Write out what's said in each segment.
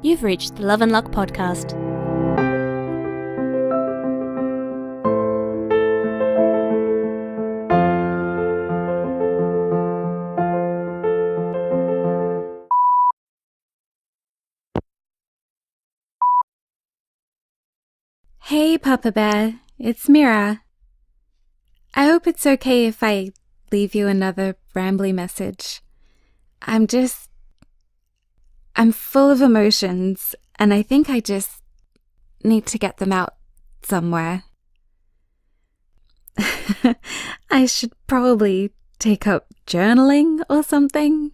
You've reached the Love and Luck podcast. Hey, Papa Bear, it's Mira. I hope it's okay if I leave you another rambly message. I'm full of emotions, and I think I just need to get them out somewhere. I should probably take up journaling or something,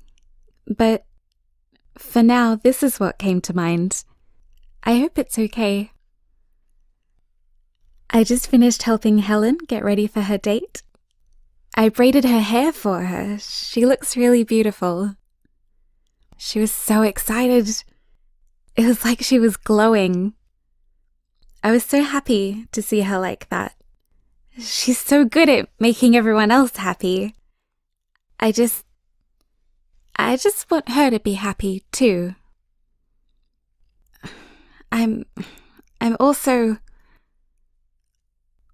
but for now, this is what came to mind. I hope it's okay. I just finished helping Helen get ready for her date. I braided her hair for her. She looks really beautiful. She was so excited. It was like she was glowing. I was so happy to see her like that. She's so good at making everyone else happy. I just want her to be happy too. I'm also...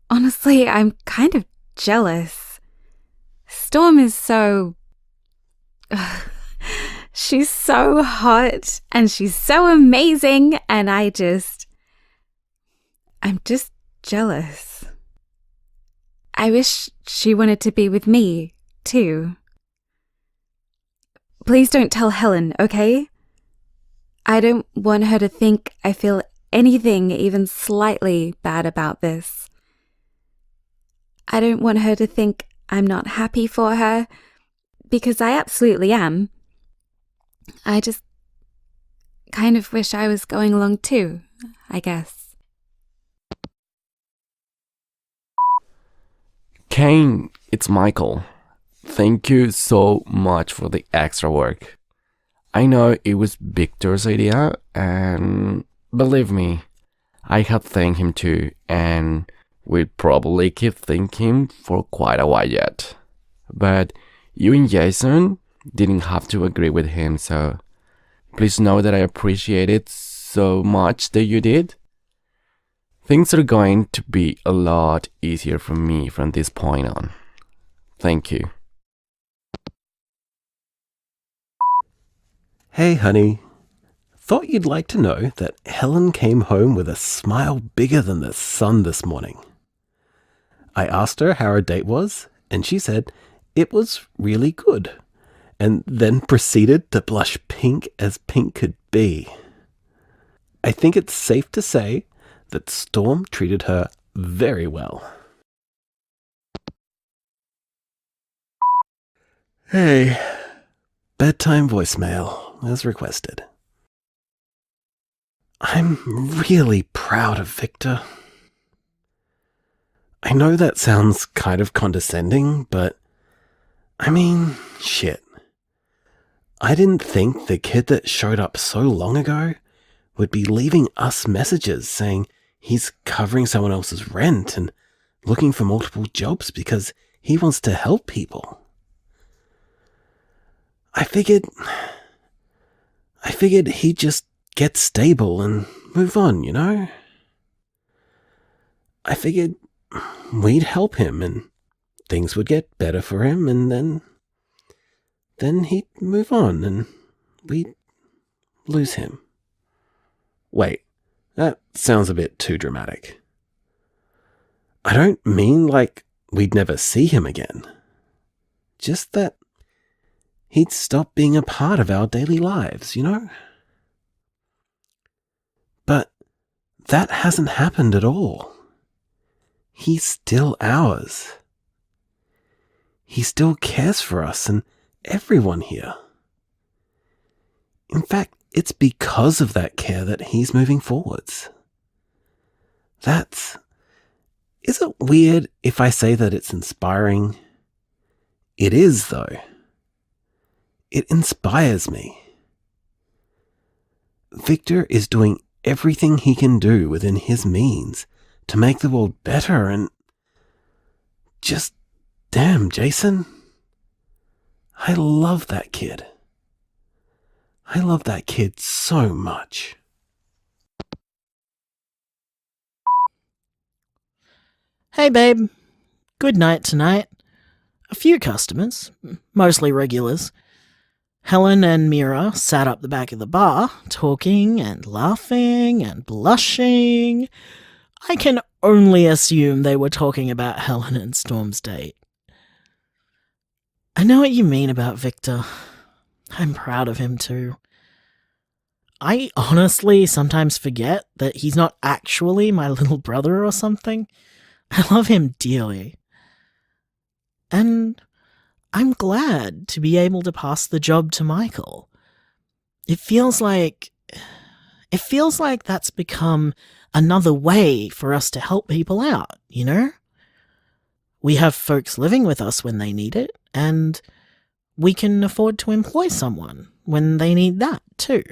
Honestly, I'm kind of jealous. Storm is so... she's so hot and she's so amazing, and I'm just jealous. I wish she wanted to be with me, too. Please don't tell Helen, okay? I don't want her to think I feel anything even slightly bad about this. I don't want her to think I'm not happy for her, because I absolutely am. I just kind of wish I was going along too, I guess. Kane, it's Michael. Thank you so much for the extra work. I know it was Victor's idea, and believe me, I have thanked him too, and we'll probably keep thanking him for quite a while yet. But you and Jason didn't have to agree with him, so please know that I appreciate it so much that you did. Things are going to be a lot easier for me from this point on. Thank you. Hey honey, thought you'd like to know that Helen came home with a smile bigger than the sun this morning. I asked her how her date was, and she said it was really good, and then proceeded to blush pink as pink could be. I think it's safe to say that Storm treated her very well. Hey, bedtime voicemail as requested. I'm really proud of Victor. I know that sounds kind of condescending, but I mean, shit. I didn't think the kid that showed up so long ago would be leaving us messages saying he's covering someone else's rent and looking for multiple jobs because he wants to help people. I figured he'd just get stable and move on, you know? I figured we'd help him and things would get better for him, and then he'd move on and we'd lose him. Wait, that sounds a bit too dramatic. I don't mean like we'd never see him again. Just that he'd stop being a part of our daily lives, you know? But that hasn't happened at all. He's still ours. He still cares for us and everyone here. In fact, it's because of that care that he's moving forwards. Is it weird if I say that it's inspiring? It is, though. It inspires me. Victor is doing everything he can do within his means to make the world better, and just damn, Jason. I love that kid. I love that kid so much. Hey babe, good night tonight. A few customers, mostly regulars. Helen and Mira sat up the back of the bar, talking and laughing and blushing. I can only assume they were talking about Helen and Storm's date. I know what you mean about Victor. I'm proud of him too. I honestly sometimes forget that he's not actually my little brother or something. I love him dearly. And I'm glad to be able to pass the job to Michael. It feels like that's become another way for us to help people out, you know? We have folks living with us when they need it, and we can afford to employ someone when they need that too.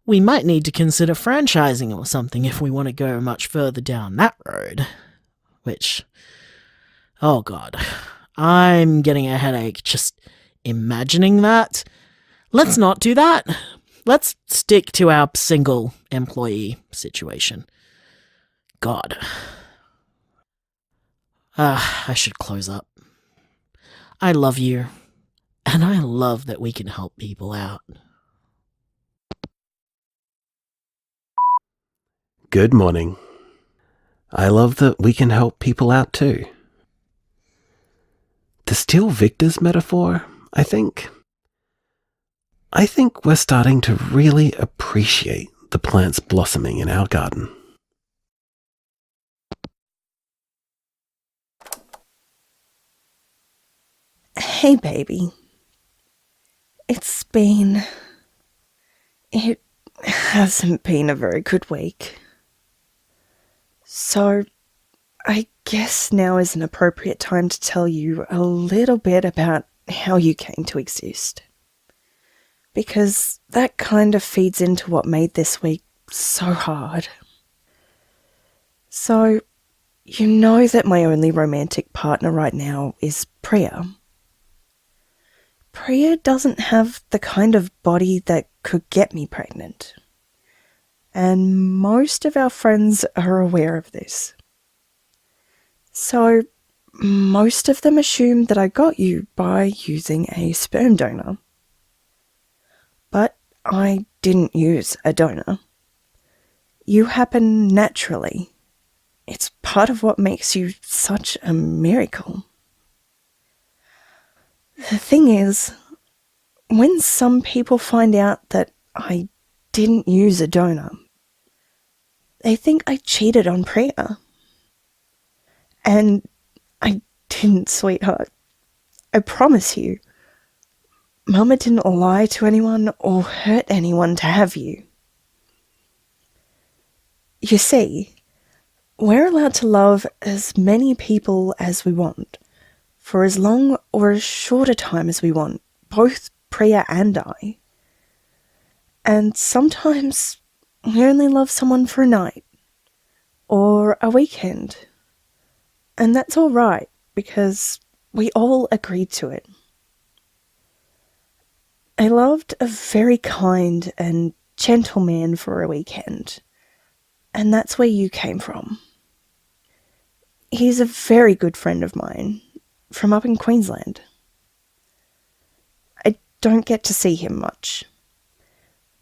We might need to consider franchising or something if we want to go much further down that road. Which, oh god, I'm getting a headache just imagining that. Let's not do that. Let's stick to our single employee situation. God. I should close up. I love you, and I love that we can help people out. Good morning. I love that we can help people out too. To steal Victor's metaphor, I think we're starting to really appreciate the plants blossoming in our garden. Hey, baby. It hasn't been a very good week. So, I guess now is an appropriate time to tell you a little bit about how you came to exist. Because that kind of feeds into what made this week so hard. So, you know that my only romantic partner right now is Priya. Priya doesn't have the kind of body that could get me pregnant. And most of our friends are aware of this. So, most of them assume that I got you by using a sperm donor. But I didn't use a donor. You happen naturally. It's part of what makes you such a miracle. The thing is, when some people find out that I didn't use a donor, they think I cheated on Priya. And I didn't, sweetheart. I promise you. Mama didn't lie to anyone or hurt anyone to have you. You see, we're allowed to love as many people as we want, for as long or as short a time as we want, both Priya and I. And sometimes we only love someone for a night, or a weekend. And that's all right, because we all agreed to it. I loved a very kind and gentle man for a weekend, and that's where you came from. He's a very good friend of mine, from up in Queensland. I don't get to see him much,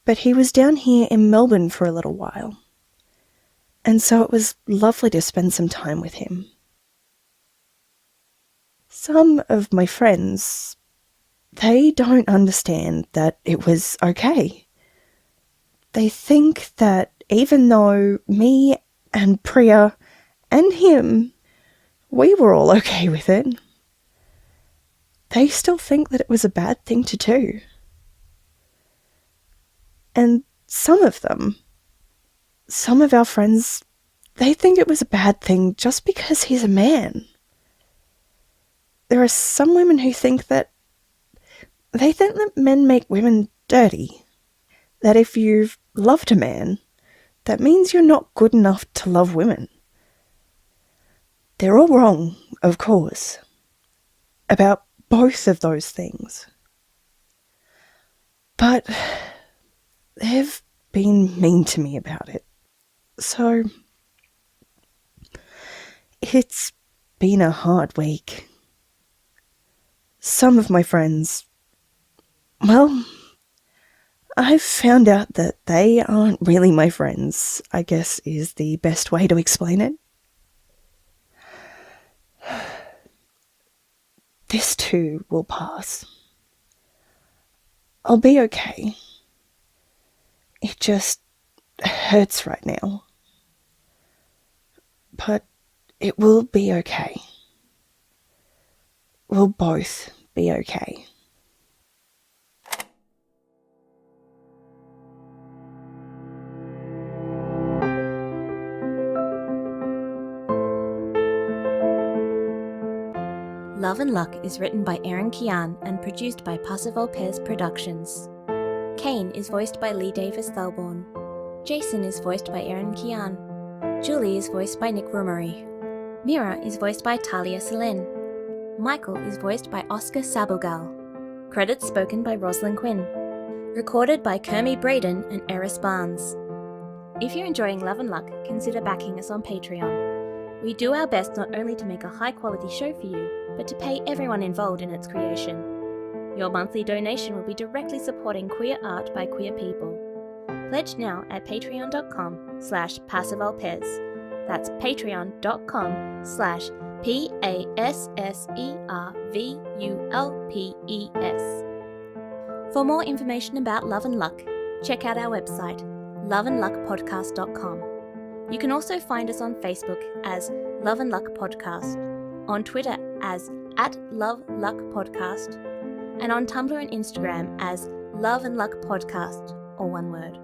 but he was down here in Melbourne for a little while, and so it was lovely to spend some time with him. Some of my friends, they don't understand that it was okay. They think that even though me and Priya and him, we were all okay with it, they still think that it was a bad thing to do. And some of our friends, they think it was a bad thing just because he's a man. There are some women who think that men make women dirty. That if you've loved a man, that means you're not good enough to love women. They're all wrong, of course, about both of those things. But they've been mean to me about it. So It's been a hard week. Some of my friends, well, I've found out that they aren't really my friends, I guess is the best way to explain it. This too will pass. I'll be okay. It just hurts right now. But it will be okay. We'll both be okay. Love and Luck is written by Erin Kian and produced by Passive Pairs Productions. Kane is voiced by Lee Davis Thelborn. Jason is voiced by Erin Kian. Julie is voiced by Nick Rummery. Mira is voiced by Talia Selin. Michael is voiced by Oscar Sabugal. Credits spoken by Rosalind Quinn. Recorded by Kermie Braden and Eris Barnes. If you're enjoying Love and Luck, consider backing us on Patreon. We do our best not only to make a high-quality show for you, but to pay everyone involved in its creation. Your monthly donation will be directly supporting queer art by queer people. Pledge now at patreon.com/passivealpez. That's patreon.com/PASSERVULPES. For more information about Love and Luck, check out our website, loveandluckpodcast.com. You can also find us on Facebook as Love and Luck Podcast, on Twitter as @LoveLuckPodcast, and on Tumblr and Instagram as Love and Luck Podcast, or one word.